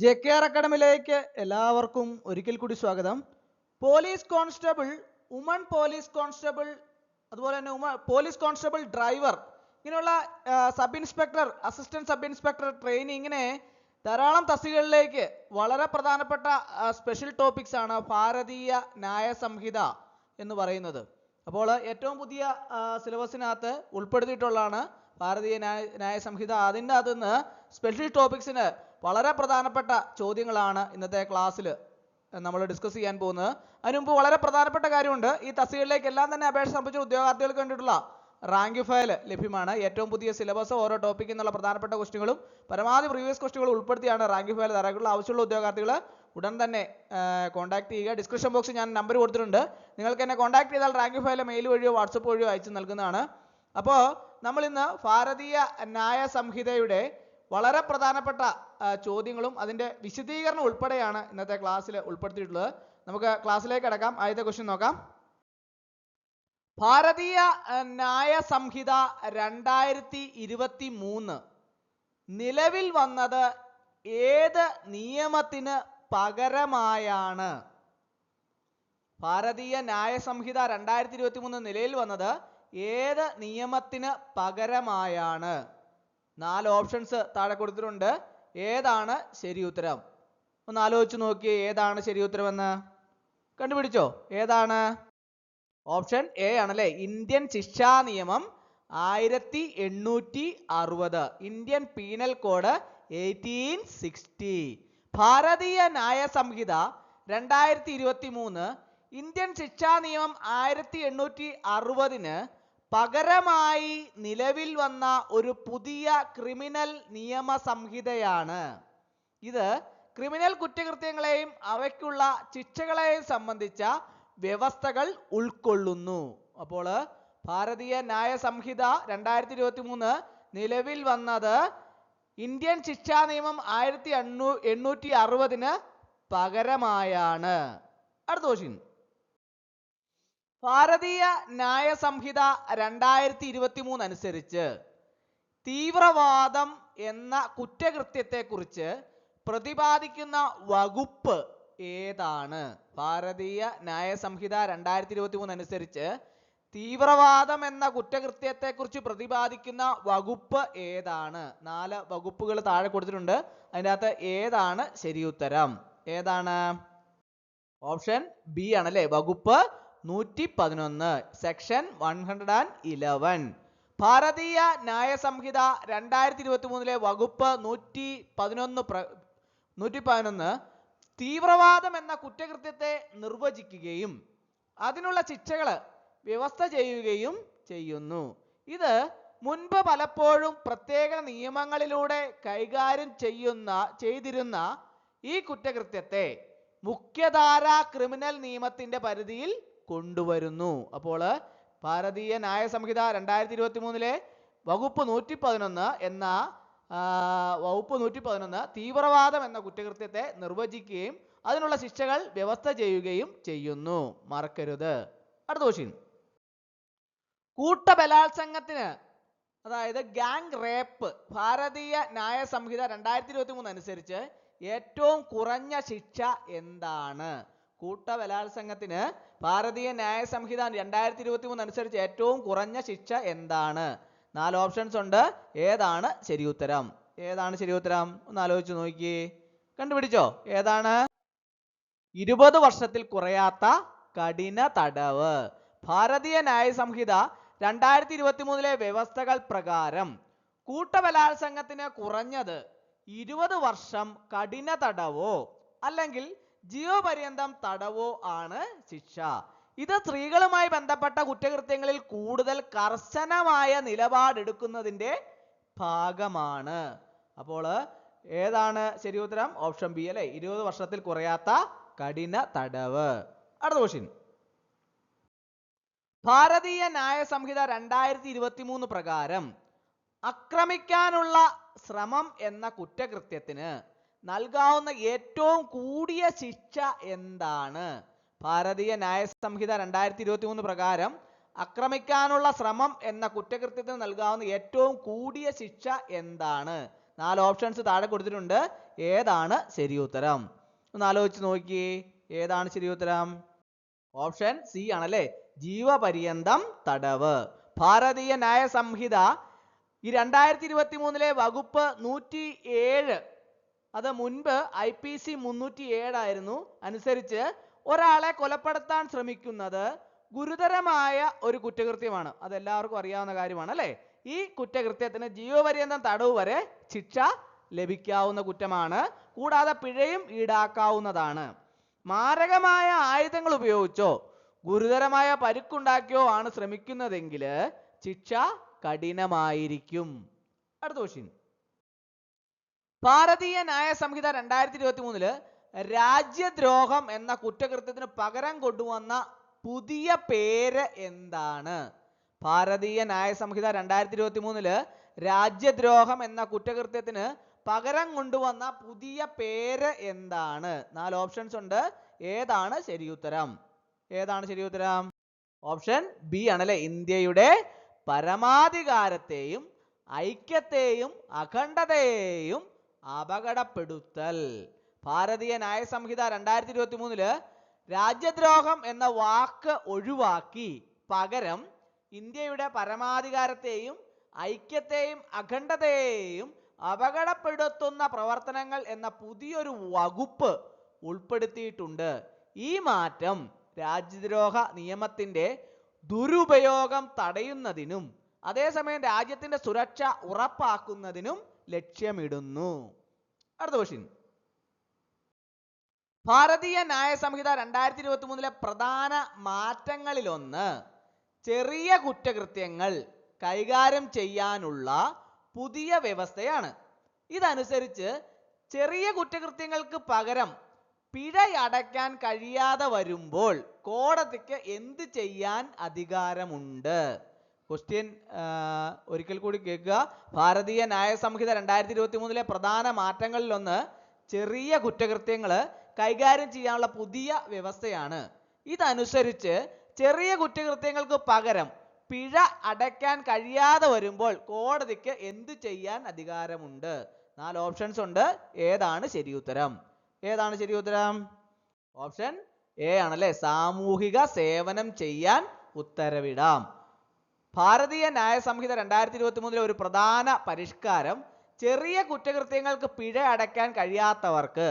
JKR അക്കാഡമിയിലേക്ക് എല്ലാവർക്കും ഒരിക്കൽ കൂടി സ്വാഗതം. Police constable, woman police constable, അതുപോലെ തന്നെ പോലീസ് കോൺസ്റ്റബിൾ ഡ്രൈവർ, ഇങ്ങനെയുള്ള sub inspector, assistant sub inspector training, ഇങ്ങനെ ധാരാളം തസ്തികകളിലേക്ക് വളരെ പ്രധാനപ്പെട്ട സ്പെഷ്യൽ ടോപ്പിക്സ് ആണ് ഭാരതീയ ന്യായ സംഹിത എന്ന് പറയുന്നത്. അപ്പോൾ ഏറ്റവും പുതിയ സിലബസിനകത്ത് ഉൾപ്പെടുത്തിയിട്ടുള്ളതാണ് ഭാരതീയ ന്യായ സംഹിത. അതിൻ്റെ അകത്ത് നിന്ന് സ്പെഷ്യൽ ടോപ്പിക്സിന് വളരെ പ്രധാനപ്പെട്ട ചോദ്യങ്ങളാണ് ഇന്നത്തെ ക്ലാസ്സിൽ നമ്മൾ ഡിസ്കസ് ചെയ്യാൻ പോകുന്നത്. അതിനു മുമ്പ് വളരെ പ്രധാനപ്പെട്ട കാര്യമുണ്ട്. ഈ തസ്തികകളിലേക്ക് എല്ലാം തന്നെ അപേക്ഷ സമർപ്പിച്ച ഉദ്യോഗാർത്ഥികൾക്ക് വേണ്ടിയിട്ടുള്ള റാങ്ക് ഫയൽ ലഭ്യമാണ്. ഏറ്റവും പുതിയ സിലബസ്, ഓരോ ടോപ്പിക്കിൽ നിന്നുള്ള പ്രധാനപ്പെട്ട ക്വസ്റ്റുകളും പരമാവധി പ്രീവിയസ് ക്വസ്റ്റുകൾ ഉൾപ്പെടുത്തിയാണ് റാങ്ക് ഫയൽ തയ്യാറാക്കിയിട്ടുള്ള. ആവശ്യമുള്ള ഉദ്യോഗാർത്ഥികൾ ഉടൻ തന്നെ കോൺടാക്ട് ചെയ്യുക. ഡിസ്ക്രിപ്ഷൻ ബോക്സിൽ ഞാൻ നമ്പർ കൊടുത്തിട്ടുണ്ട്. നിങ്ങൾക്ക് എന്നെ കോൺടാക്ട് ചെയ്താൽ റാങ്ക് ഫയൽ മെയിൽ വഴിയോ വാട്സപ്പ് വഴിയോ അയച്ചു നൽകുന്നതാണ്. അപ്പോൾ നമ്മൾ ഇന്ന് ഭാരതീയ ന്യായ സംഹിതയുടെ വളരെ പ്രധാനപ്പെട്ട ചോദ്യങ്ങളും അതിൻ്റെ വിശദീകരണം ഉൾപ്പെടെയാണ് ഇന്നത്തെ ക്ലാസ്സിൽ ഉൾപ്പെടുത്തിയിട്ടുള്ളത്. നമുക്ക് ക്ലാസ്സിലേക്ക് കടക്കാം. ആദ്യത്തെ ക്വസ്റ്റ്യൻ നോക്കാം. ഭാരതീയ ന്യായ സംഹിത 2023 നിലവിൽ വന്നത് ഏത് നിയമത്തിന് പകരമായാണ്? ഭാരതീയ ന്യായ സംഹിത 2023 നിലയിൽ വന്നത് ഏത് നിയമത്തിന് പകരമായാണ്? 4 ഓപ്ഷൻസ് താഴെ കൊടുത്തിട്ടുണ്ട്. ഏതാണ് ശരി ഉത്തരം? ഒന്ന് ആലോചിച്ച് നോക്കിയേ, ഏതാണ് ശരി ഉത്തരമെന്ന് കണ്ടുപിടിച്ചോ? ഏതാണ്? ഓപ്ഷൻ എ ആണല്ലേ, ഇന്ത്യൻ ശിക്ഷാ നിയമം 1860, ഇന്ത്യൻ പീനൽ കോഡ് 1860. ഭാരതീയ ന്യായ സംഹിത 2023 ഇന്ത്യൻ ശിക്ഷാ നിയമം 1860 പകരമായി നിലവിൽ വന്ന ഒരു പുതിയ ക്രിമിനൽ നിയമ സംഹിതയാണ്. ഇത് ക്രിമിനൽ കുറ്റകൃത്യങ്ങളെയും അവയ്ക്കുള്ള ശിക്ഷകളെയും സംബന്ധിച്ച വ്യവസ്ഥകൾ ഉൾക്കൊള്ളുന്നു. അപ്പോൾ ഭാരതീയ ന്യായ സംഹിത 2023 നിലവിൽ വന്നത് ഇന്ത്യൻ ശിക്ഷാ നിയമം 1860 പകരമായാണ്. അടുത്ത ക്വസ്റ്റ്യൻ. ഭാരതീയ ന്യായ സംഹിത 2023 അനുസരിച്ച് തീവ്രവാദം എന്ന കുറ്റകൃത്യത്തെക്കുറിച്ച് പ്രതിപാദിക്കുന്ന വകുപ്പ് ഏതാണ്? ഭാരതീയ ന്യായ സംഹിത 2023 അനുസരിച്ച് തീവ്രവാദം എന്ന കുറ്റകൃത്യത്തെക്കുറിച്ച് പ്രതിപാദിക്കുന്ന വകുപ്പ് ഏതാണ്? 4 വകുപ്പുകൾ താഴെ കൊടുത്തിട്ടുണ്ട്. അതിൻ്റെ അകത്ത് ഏതാണ് ശരി ഉത്തരം? ഏതാണ്? ഓപ്ഷൻ ബി ആണല്ലേ, വകുപ്പ് 111, സെക്ഷൻ 111. ഭാരതീയ ന്യായ സംഹിത 2023 വകുപ്പ് 111 തീവ്രവാദം എന്ന കുറ്റകൃത്യത്തെ നിർവചിക്കുകയും അതിനുള്ള ശിക്ഷകൾ വ്യവസ്ഥ ചെയ്യുകയും ചെയ്യുന്നു. ഇത് മുൻപ് പലപ്പോഴും പ്രത്യേക നിയമങ്ങളിലൂടെ കൈകാര്യം ചെയ്തിരുന്ന ഈ കുറ്റകൃത്യത്തെ മുഖ്യധാര ക്രിമിനൽ നിയമത്തിന്റെ പരിധിയിൽ കൊണ്ടുവരുന്നു. അപ്പോൾ ഭാരതീയ ന്യായ സംഹിത 2023 വകുപ്പ് 111 എന്ന വകുപ്പ് 111 തീവ്രവാദം എന്ന കുറ്റകൃത്യത്തെ നിർവചിക്കുകയും അതിനുള്ള ശിക്ഷകൾ വ്യവസ്ഥ ചെയ്യുകയും ചെയ്യുന്നു. മറക്കരുത്. അടുത്ത ക്വസ്റ്റ്യൻ. കൂട്ടബലാത്സംഗത്തിന്, അതായത് ഗാങ് റേപ്പ്, ഭാരതീയ ന്യായ സംഹിത 2023 അനുസരിച്ച് ഏറ്റവും കുറഞ്ഞ ശിക്ഷ എന്താണ്? കൂട്ടബലാത്സംഗത്തിന് ഭാരതീയ ന്യായ സംഹിത 2023 അനുസരിച്ച് ഏറ്റവും കുറഞ്ഞ ശിക്ഷ എന്താണ്? 4 ഓപ്ഷൻസ് ഉണ്ട്. ഏതാണ് ശരി ഉത്തരം? ഏതാണ് ശരി ഉത്തരം? ഒന്ന് ആലോചിച്ച് നോക്കിയേ, കണ്ടുപിടിച്ചോ? ഏതാണ്? 20 വർഷത്തിൽ കുറയാത്ത കഠിന തടവ്. ഭാരതീയ ന്യായ സംഹിത 2023 വ്യവസ്ഥകൾ പ്രകാരം കൂട്ടബലാത്സംഗത്തിന് കുറഞ്ഞത് 20 വർഷം കഠിന തടവോ അല്ലെങ്കിൽ ജീവപര്യന്തം തടവോ ആണ് ശിക്ഷ. ഇത് സ്ത്രീകളുമായി ബന്ധപ്പെട്ട കുറ്റകൃത്യങ്ങളിൽ കൂടുതൽ കർശനമായ നിലപാടെടുക്കുന്നതിന്റെ ഭാഗമാണ്. അപ്പോൾ ഏതാണ് ശരി ഉത്തരം? ഓപ്ഷൻ ബി അല്ലെ, 20 വർഷത്തിൽ കുറയാത്ത കഠിന തടവ്. അടുത്ത ക്വസ്റ്റ്യൻ. ഭാരതീയ ന്യായ സംഹിത 2023 പ്രകാരം ആക്രമിക്കാനുള്ള ശ്രമം എന്ന കുറ്റകൃത്യത്തിന് നൽകാവുന്ന ഏറ്റവും കൂടിയ ശിക്ഷ എന്താണ്? ഭാരതീയ ന്യായ സംഹിത 2023 പ്രകാരം ആക്രമിക്കാനുള്ള ശ്രമം എന്ന കുറ്റകൃത്യത്തിന് നൽകാവുന്ന ഏറ്റവും കൂടിയ ശിക്ഷ എന്താണ്? 4 ഓപ്ഷൻസ് താഴെ കൊടുത്തിട്ടുണ്ട്. ഏതാണ് ശരി ഉത്തരം? ഒന്ന് ആലോചിച്ച് നോക്കിയേ, ഏതാണ് ശരി ഉത്തരം? ഓപ്ഷൻ സി ആണല്ലേ, ജീവപര്യന്തം തടവ്. ഭാരതീയ ന്യായ സംഹിത ഈ 2023 വകുപ്പ് 107, അത് മുൻപ് IPC 307 ആയിരുന്നു, അനുസരിച്ച് ഒരാളെ കൊലപ്പെടുത്താൻ ശ്രമിക്കുന്നത് ഗുരുതരമായ ഒരു കുറ്റകൃത്യമാണ്. അതെല്ലാവർക്കും അറിയാവുന്ന കാര്യമാണ് അല്ലേ. ഈ കുറ്റകൃത്യത്തിന് ജീവപര്യന്തം തടവ് വരെ ശിക്ഷ ലഭിക്കാവുന്ന കുറ്റമാണ്. കൂടാതെ പിഴയും ഈടാക്കാവുന്നതാണ്. മാരകമായ ആയുധങ്ങൾ ഉപയോഗിച്ചോ ഗുരുതരമായ പരിക്കുണ്ടാക്കിയോ ആണ് ശ്രമിക്കുന്നതെങ്കിൽ ശിക്ഷ കഠിനമായിരിക്കും. അടുത്ത ക്വസ്റ്റ്യൻ. ഭാരതീയ ന്യായ സംഹിത 2023 രാജ്യദ്രോഹം എന്ന കുറ്റകൃത്യത്തിന് പകരം കൊണ്ടുവന്ന പുതിയ പേര് എന്താണ്? ഭാരതീയ ന്യായ സംഹിത 2023 രാജ്യദ്രോഹം എന്ന കുറ്റകൃത്യത്തിന് പകരം കൊണ്ടുവന്ന പുതിയ പേര് എന്താണ്? 4 ഓപ്ഷൻസ് ഉണ്ട്. ഏതാണ് ശരി ഉത്തരം? ഏതാണ് ശരി ഉത്തരം? ഓപ്ഷൻ ബി ആണല്ലേ, ഇന്ത്യയുടെ പരമാധികാരത്തെയും ഐക്യത്തെയും അഖണ്ഡതയെയും അപകടപ്പെടുത്തൽ. ഭാരതീയ ന്യായ സംഹിത 2023 രാജ്യദ്രോഹം എന്ന വാക്ക് ഒഴിവാക്കി പകരം ഇന്ത്യയുടെ പരമാധികാരത്തെയും ഐക്യത്തെയും അഖണ്ഡതയെയും അപകടപ്പെടുത്തുന്ന പ്രവർത്തനങ്ങൾ എന്ന പുതിയൊരു വകുപ്പ് ഉൾപ്പെടുത്തിയിട്ടുണ്ട്. ഈ മാറ്റം രാജ്യദ്രോഹ നിയമത്തിന്റെ ദുരുപയോഗം തടയുന്നതിനും അതേസമയം രാജ്യത്തിന്റെ സുരക്ഷ ഉറപ്പാക്കുന്നതിനും ലക്ഷ്യമിടുന്നു. അടുത്ത ക്വസ്റ്റ്യൻ. ഭാരതീയ ന്യായ സംഹിത 2023 പ്രധാന മാറ്റങ്ങളിലൊന്ന് ചെറിയ കുറ്റകൃത്യങ്ങൾ കൈകാര്യം ചെയ്യാനുള്ള പുതിയ വ്യവസ്ഥയാണ്. ഇതനുസരിച്ച് ചെറിയ കുറ്റകൃത്യങ്ങൾക്ക് പകരം പിഴയടയ്ക്കാൻ കഴിയാതെ വരുമ്പോൾ കോടതിക്ക് എന്ത് ചെയ്യാൻ അധികാരമുണ്ട്? ക്വസ്റ്റ്യൻ ഒരിക്കൽ കൂടി കേൾക്കുക. ഭാരതീയ ന്യായ സംഹിത 2023 പ്രധാന മാറ്റങ്ങളിലൊന്ന് ചെറിയ കുറ്റകൃത്യങ്ങൾ കൈകാര്യം ചെയ്യാനുള്ള പുതിയ വ്യവസ്ഥയാണ്. ഇതനുസരിച്ച് ചെറിയ കുറ്റകൃത്യങ്ങൾക്ക് പകരം പിഴ അടയ്ക്കാൻ കഴിയാതെ വരുമ്പോൾ കോടതിക്ക് എന്ത് ചെയ്യാൻ അധികാരമുണ്ട്? 4 ഓപ്ഷൻസ് ഉണ്ട്. ഏതാണ് ശരി ഉത്തരം? ഏതാണ് ശരി ഉത്തരം? ഓപ്ഷൻ എ ആണല്ലേ, സാമൂഹിക സേവനം ചെയ്യാൻ ഉത്തരവിടാം. ഭാരതീയ ന്യായ സംഹിത 2023 ഒരു പ്രധാന പരിഷ്കാരം ചെറിയ കുറ്റകൃത്യങ്ങൾക്ക് പിഴ അടയ്ക്കാൻ കഴിയാത്തവർക്ക്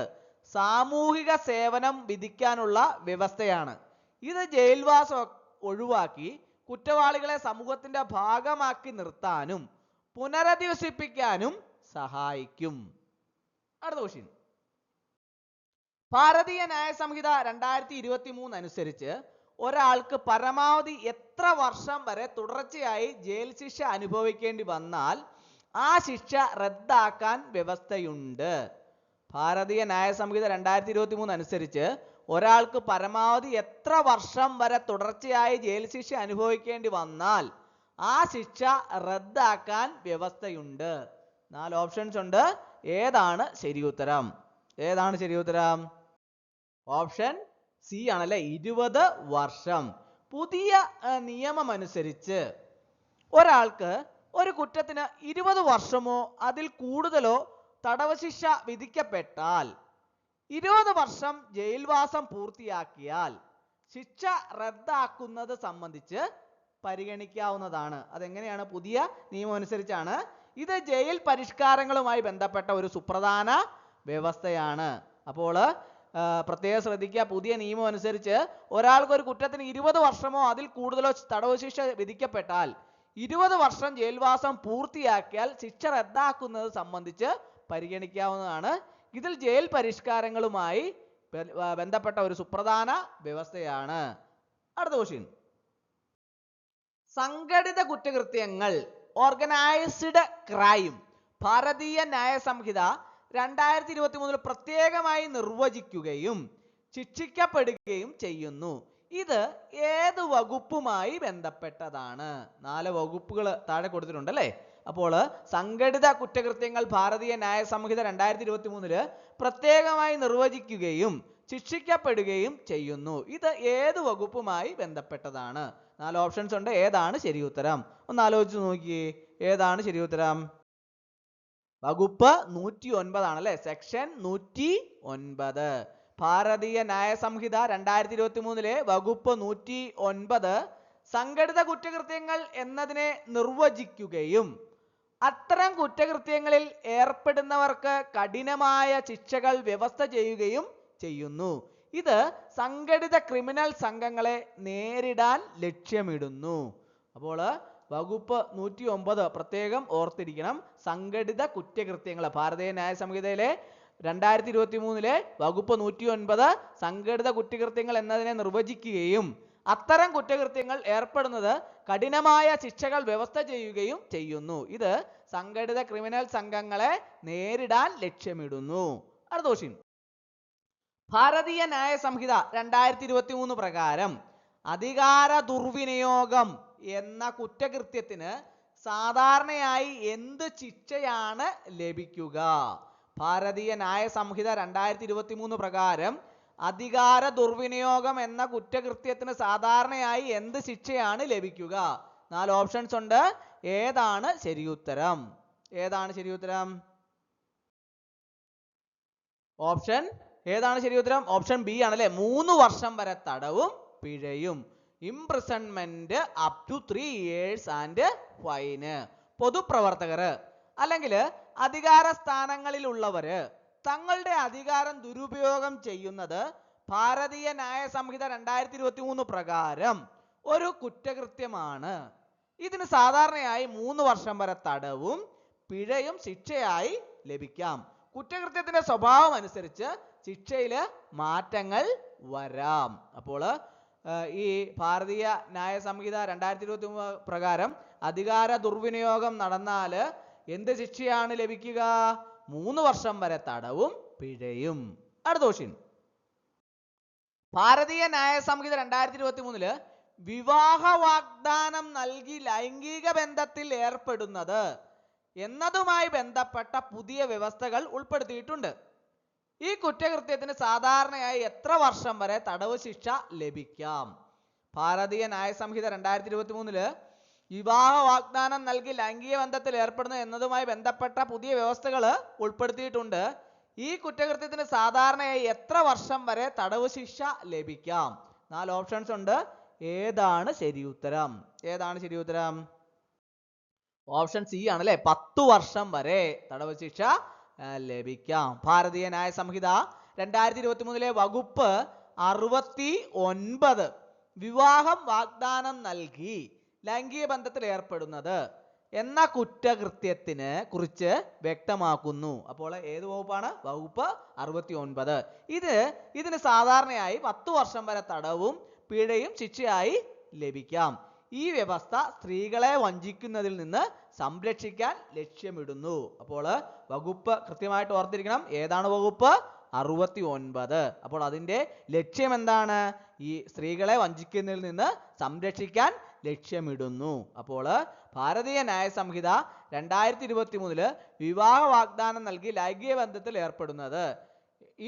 സാമൂഹിക സേവനം വിധിക്കാനുള്ള വ്യവസ്ഥയാണ്. ഇത് ജയിൽവാസം ഒഴിവാക്കി കുറ്റവാളികളെ സമൂഹത്തിന്റെ ഭാഗമാക്കി നിർത്താനും പുനരധിവസിപ്പിക്കാനും സഹായിക്കും. അടുത്ത ക്വസ്റ്റ്യൻ. ഭാരതീയ ന്യായ സംഹിത 2023 അനുസരിച്ച് ഒരാൾക്ക് പരമാവധി എത്ര വർഷം വരെ തുടർച്ചയായി ജയിൽ ശിക്ഷ അനുഭവിക്കേണ്ടി വന്നാൽ ആ ശിക്ഷ റദ്ദാക്കാൻ വ്യവസ്ഥയുണ്ട്? ഭാരതീയ ന്യായ സംഹിത 2023 അനുസരിച്ച് ഒരാൾക്ക് പരമാവധി എത്ര വർഷം വരെ തുടർച്ചയായി ജയിൽ ശിക്ഷ അനുഭവിക്കേണ്ടി വന്നാൽ ആ ശിക്ഷ റദ്ദാക്കാൻ വ്യവസ്ഥയുണ്ട്. 4 ഓപ്ഷൻസ് ഉണ്ട്. ഏതാണ് ശരി ഉത്തരം? ഏതാണ് ശരി ഉത്തരം? ഓപ്ഷൻ സി ആണല്ലേ, 20 വർഷം. പുതിയ നിയമം അനുസരിച്ച് ഒരാൾക്ക് ഒരു കുറ്റത്തിന് 20 വർഷമോ അതിൽ കൂടുതലോ തടവ് ശിക്ഷ വിധിക്കപ്പെട്ടാൽ 20 വർഷം ജയിൽവാസം പൂർത്തിയാക്കിയാൽ ശിക്ഷ റദ്ദാക്കുന്നത് സംബന്ധിച്ച് പരിഗണിക്കാവുന്നതാണ്. അതെങ്ങനെയാണ്? പുതിയ നിയമം അനുസരിച്ചാണ്. ഇത് ജയിൽ പരിഷ്കാരങ്ങളുമായി ബന്ധപ്പെട്ട ഒരു സുപ്രധാന വ്യവസ്ഥയാണ്. അപ്പോൾ പ്രത്യേകം ശ്രദ്ധിക്കുക, പുതിയ നിയമം അനുസരിച്ച് ഒരാൾക്ക് ഒരു കുറ്റത്തിന് 20 വർഷമോ അതിൽ കൂടുതലോ തടവ് ശിക്ഷ വിധിക്കപ്പെട്ടാൽ 20 വർഷം ജയിൽവാസം പൂർത്തിയാക്കിയാൽ ശിക്ഷ റദ്ദാക്കുന്നത് സംബന്ധിച്ച് പരിഗണിക്കാവുന്നതാണ്. ഇതിൽ ജയിൽ പരിഷ്കാരങ്ങളുമായി ബന്ധപ്പെട്ട ഒരു സുപ്രധാന വ്യവസ്ഥയാണ്. അടുത്ത ക്വസ്റ്റ്യൻ. സംഘടിത കുറ്റകൃത്യങ്ങൾ ഓർഗനൈസ്ഡ് ക്രൈം ഭാരതീയ ന്യായ സംഹിത 2023 പ്രത്യേകമായി നിർവചിക്കുകയും ശിക്ഷിക്കപ്പെടുകയും ചെയ്യുന്നു. ഇത് ഏത് വകുപ്പുമായി ബന്ധപ്പെട്ടതാണ്? 4 വകുപ്പുകൾ താഴെ കൊടുത്തിട്ടുണ്ട് അല്ലേ. അപ്പോൾ സംഘടിത കുറ്റകൃത്യങ്ങൾ ഭാരതീയ ന്യായ സംഹിത 2023 പ്രത്യേകമായി നിർവചിക്കുകയും ശിക്ഷിക്കപ്പെടുകയും ചെയ്യുന്നു. ഇത് ഏത് വകുപ്പുമായി ബന്ധപ്പെട്ടതാണ്? 4 ഓപ്ഷൻസ് ഉണ്ട്. ഏതാണ് ശരി ഉത്തരം? ഒന്ന് ആലോചിച്ച് നോക്കിയേ, ഏതാണ് ശരി ഉത്തരം? വകുപ്പ് 109 ആണല്ലേ, സെക്ഷൻ 109. ഭാരതീയ ന്യായ സംഹിത 2023 വകുപ്പ് 109 സംഘടിത കുറ്റകൃത്യങ്ങൾ എന്നതിനെ നിർവചിക്കുകയും അത്തരം കുറ്റകൃത്യങ്ങളിൽ ഏർപ്പെടുന്നവർക്ക് കഠിനമായ ശിക്ഷകൾ വ്യവസ്ഥ ചെയ്യുകയും ചെയ്യുന്നു. ഇത് സംഘടിത ക്രിമിനൽ സംഘങ്ങളെ നേരിടാൻ ലക്ഷ്യമിടുന്നു. അപ്പോൾ വകുപ്പ് 109 പ്രത്യേകം ഓർത്തിരിക്കണം. സംഘടിത കുറ്റകൃത്യങ്ങൾ ഭാരതീയ ന്യായ സംഹിതയിലെ 2023 വകുപ്പ് 109 സംഘടിത കുറ്റകൃത്യങ്ങൾ എന്നതിനെ നിർവചിക്കുകയും അത്തരം കുറ്റകൃത്യങ്ങൾ ഏർപ്പെടുന്നത് കഠിനമായ ശിക്ഷകൾ വ്യവസ്ഥ ചെയ്യുകയും ചെയ്യുന്നു. ഇത് സംഘടിത ക്രിമിനൽ സംഘങ്ങളെ നേരിടാൻ ലക്ഷ്യമിടുന്നു. അടുത്ത ക്വസ്റ്റ്യൻ. ഭാരതീയ ന്യായ സംഹിത 2023 പ്രകാരം അധികാര ദുർവിനിയോഗം എന്ന കുറ്റകൃത്യത്തിന് സാധാരണയായി എന്ത് ശിക്ഷയാണ് ലഭിക്കുക? ഭാരതീയ ന്യായ സംഹിത 2023 പ്രകാരം അധികാര ദുർവിനിയോഗം എന്ന കുറ്റകൃത്യത്തിന് സാധാരണയായി എന്ത് ശിക്ഷയാണ് ലഭിക്കുക? 4 ഓപ്ഷൻസ് ഉണ്ട്. ഏതാണ് ശരിയുത്തരം? ഏതാണ് ശരിയുത്തരം? ഓപ്ഷൻ ഏതാണ് ശരിയുത്തരം? ഓപ്ഷൻ ബി ആണല്ലേ, 3 വർഷം വരെ തടവും പിഴയും. Imprisonment up to 3 years and fine. പൊതുപ്രവർത്തകർ അല്ലെങ്കിൽ അധികാര സ്ഥാനങ്ങളിലുള്ളവര് തങ്ങളുടെ അധികാരം ദുരുപയോഗം ചെയ്യുന്നത് ഭാരതീയ ന്യായ സംഹിത 2023 പ്രകാരം ഒരു കുറ്റകൃത്യമാണ്. ഇതിന് സാധാരണയായി 3 വർഷം വരെ തടവും പിഴയും ശിക്ഷയായി ലഭിക്കാം. കുറ്റകൃത്യത്തിന്റെ സ്വഭാവം അനുസരിച്ച് ശിക്ഷയിൽ മാറ്റങ്ങൾ വരാം. അപ്പോൾ ഈ ഭാരതീയ ന്യായ സംഹിത 2023 പ്രകാരം അധികാര ദുർവിനിയോഗം നടന്നാൽ എന്ത് ശിക്ഷയാണ് ലഭിക്കുക? 3 വർഷം വരെ തടവും പിഴയും. അടുത്ത ക്വസ്റ്റ്യൻ. ഭാരതീയ ന്യായ സംഹിത 2023 വിവാഹ വാഗ്ദാനം നൽകി ലൈംഗിക ബന്ധത്തിൽ ഏർപ്പെടുന്നത് എന്നതുമായി ബന്ധപ്പെട്ട പുതിയ വ്യവസ്ഥകൾ ഉൾപ്പെടുത്തിയിട്ടുണ്ട്. ഈ കുറ്റകൃത്യത്തിന് സാധാരണയായി എത്ര വർഷം വരെ തടവ് ശിക്ഷ ലഭിക്കാം? ഭാരതീയ ന്യായ സംഹിത 2023 വിവാഹ വാഗ്ദാനം നൽകി ലൈംഗിക ബന്ധത്തിൽ ഏർപ്പെടുന്നത് എന്നതുമായി ബന്ധപ്പെട്ട പുതിയ വ്യവസ്ഥകൾ ഉൾപ്പെടുത്തിയിട്ടുണ്ട്. ഈ കുറ്റകൃത്യത്തിന് സാധാരണയായി എത്ര വർഷം വരെ തടവ് ശിക്ഷ ലഭിക്കാം? 4 ഓപ്ഷൻസ് ഉണ്ട്. ഏതാണ് ശരിയുത്തരം? ഏതാണ് ശരിയുത്തരം? ഓപ്ഷൻ സി ആണല്ലേ, 10 വർഷം വരെ തടവ് ശിക്ഷ ലഭിക്കാം. ഭാരതീയ ന്യായ സംഹിത 2023 വകുപ്പ് 69 വിവാഹം വാഗ്ദാനം നൽകി ലൈംഗിക ബന്ധത്തിൽ ഏർപ്പെടുന്നത് എന്ന കുറ്റകൃത്യത്തിനെ കുറിച്ച് വ്യക്തമാക്കുന്നു. അപ്പോൾ ഏത് വകുപ്പാണ്? വകുപ്പ് 69. ഇതിന് സാധാരണയായി 10 വർഷം വരെ തടവും പിഴയും ശിക്ഷയായി ലഭിക്കാം. ഈ വ്യവസ്ഥ സ്ത്രീകളെ വഞ്ചിക്കുന്നതിൽ നിന്ന് സംരക്ഷിക്കാൻ ലക്ഷ്യമിടുന്നു. അപ്പോൾ വകുപ്പ് കൃത്യമായിട്ട് ഓർത്തിരിക്കണം. ഏതാണ് വകുപ്പ്? 69. അപ്പോൾ അതിന്റെ ലക്ഷ്യം എന്താണ്? ഈ സ്ത്രീകളെ വഞ്ചിക്കുന്നതിൽ നിന്ന് സംരക്ഷിക്കാൻ ലക്ഷ്യമിടുന്നു. അപ്പോൾ ഭാരതീയ ന്യായ സംഹിത 2023 വിവാഹ വാഗ്ദാനം നൽകി ലൈംഗിക ബന്ധത്തിൽ ഏർപ്പെടുന്നത്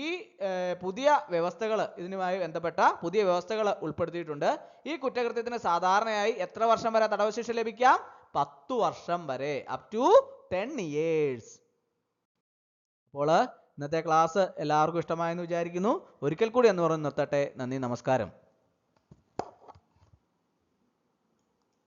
ഈ പുതിയ വ്യവസ്ഥകൾ, ഇതിനുമായി ബന്ധപ്പെട്ട പുതിയ വ്യവസ്ഥകൾ ഉൾപ്പെടുത്തിയിട്ടുണ്ട്. ഈ കുറ്റകൃത്യത്തിന് സാധാരണയായി എത്ര വർഷം വരെ തടവ് ശിക്ഷ ലഭിക്കാം? 10 വർഷം വരെ, അപ് ടു 10 years. അപ്പോൾ ഇന്നത്തെ ക്ലാസ് എല്ലാവർക്കും ഇഷ്ടമായെന്ന് വിചാരിക്കുന്നു. ഒരിക്കൽ കൂടി എന്ന് പറഞ്ഞ് നിർത്തട്ടെ. നന്ദി, നമസ്കാരം.